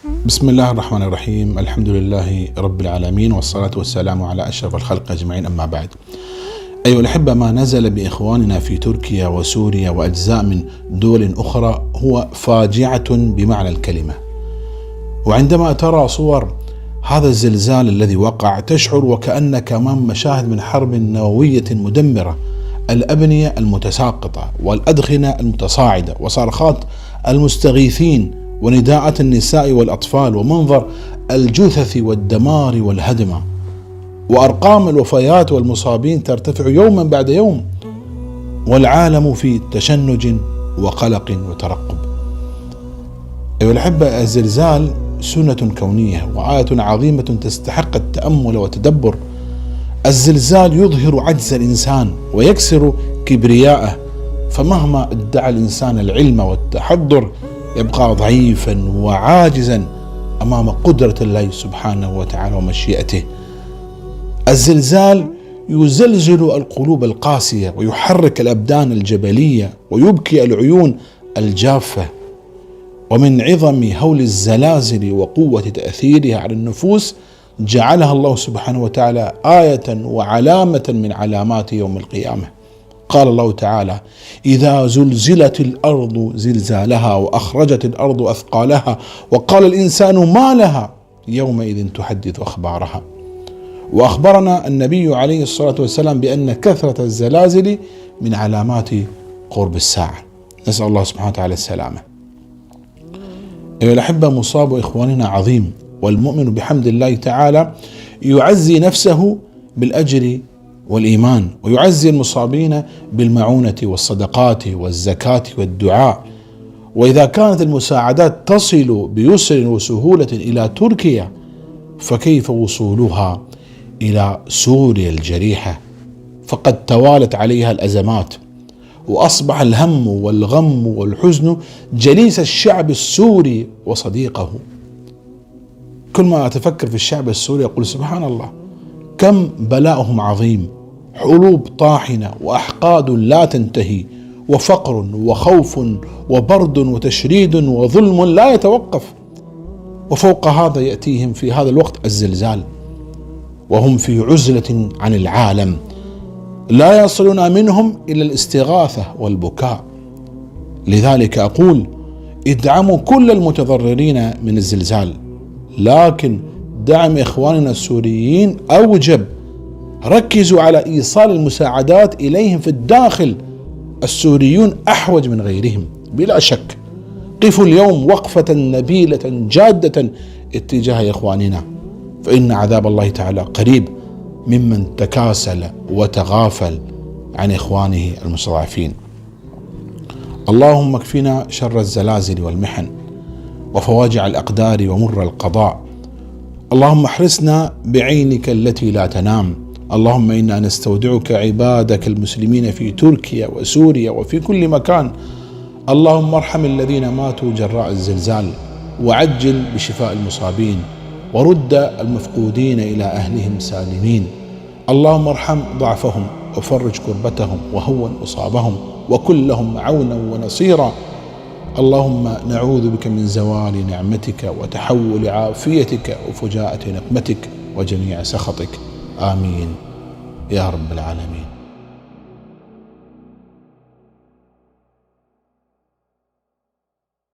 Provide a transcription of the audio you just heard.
بسم الله الرحمن الرحيم. الحمد لله رب العالمين، والصلاة والسلام على أشرف الخلق أجمعين، أما بعد. أيها الأحبة، ما نزل بإخواننا في تركيا وسوريا وأجزاء من دول أخرى هو فاجعة بمعنى الكلمة. وعندما ترى صور هذا الزلزال الذي وقع تشعر وكأنك أمام مشاهد من حرب نووية مدمرة. الأبنية المتساقطة والأدخنة المتصاعدة وصرخات المستغيثين ونداءات النساء والأطفال ومنظر الجثث والدمار والهدم، وأرقام الوفيات والمصابين ترتفع يوما بعد يوم، والعالم في تشنج وقلق وترقب. أيها الأحبة، الزلزال سنة كونية وآية عظيمة تستحق التأمل والتدبر. الزلزال يظهر عجز الإنسان ويكسر كبرياءه، فمهما ادعى الإنسان العلم والتحضر يبقى ضعيفا وعاجزا أمام قدرة الله سبحانه وتعالى ومشيئته. الزلزال يزلزل القلوب القاسية ويحرك الأبدان الجبلية ويبكي العيون الجافة. ومن عظم هول الزلازل وقوة تأثيرها على النفوس جعلها الله سبحانه وتعالى آية وعلامة من علامات يوم القيامة. قال الله تعالى: إذا زلزلت الأرض زلزالها وأخرجت الأرض أثقالها وقال الإنسان ما لها يومئذ تحدث أخبارها. وأخبرنا النبي عليه الصلاة والسلام بأن كثرة الزلازل من علامات قرب الساعة. نسأل الله سبحانه وتعالى السلامة. أيها الأحبة، مصاب إخواننا عظيم، والمؤمن بحمد الله تعالى يعزي نفسه بالأجر والإيمان، ويعزي المصابين بالمعونة والصدقات والزكاة والدعاء. وإذا كانت المساعدات تصل بيسر وسهولة إلى تركيا، فكيف وصولها إلى سوريا الجريحة؟ فقد توالت عليها الأزمات، وأصبح الهم والغم والحزن جليس الشعب السوري وصديقه. كل ما أتفكر في الشعب السوري أقول سبحان الله، كم بلاؤهم عظيم، حروب طاحنة وأحقاد لا تنتهي، وفقر وخوف وبرد وتشريد وظلم لا يتوقف. وفوق هذا يأتيهم في هذا الوقت الزلزال، وهم في عزلة عن العالم، لا يصلون منهم إلى الاستغاثة والبكاء. لذلك أقول: ادعموا كل المتضررين من الزلزال، لكن دعم إخواننا السوريين أوجب. ركزوا على إيصال المساعدات إليهم في الداخل، السوريون أحوج من غيرهم بلا شك. قفوا اليوم وقفة نبيلة جادة اتجاه إخواننا، فإن عذاب الله تعالى قريب ممن تكاسل وتغافل عن إخوانه المستضعفين. اللهم اكفنا شر الزلازل والمحن وفواجع الأقدار ومر القضاء. اللهم احرسنا بعينك التي لا تنام. اللهم إنا نستودعك عبادك المسلمين في تركيا وسوريا وفي كل مكان. اللهم ارحم الذين ماتوا جراء الزلزال، وعجل بشفاء المصابين، ورد المفقودين إلى أهلهم سالمين. اللهم ارحم ضعفهم وفرج كربتهم وهون إصابهم، وكن لهم عونا ونصيرا. اللهم نعوذ بك من زوال نعمتك وتحول عافيتك وفجاءة نقمتك وجميع سخطك. آمين يا رب العالمين.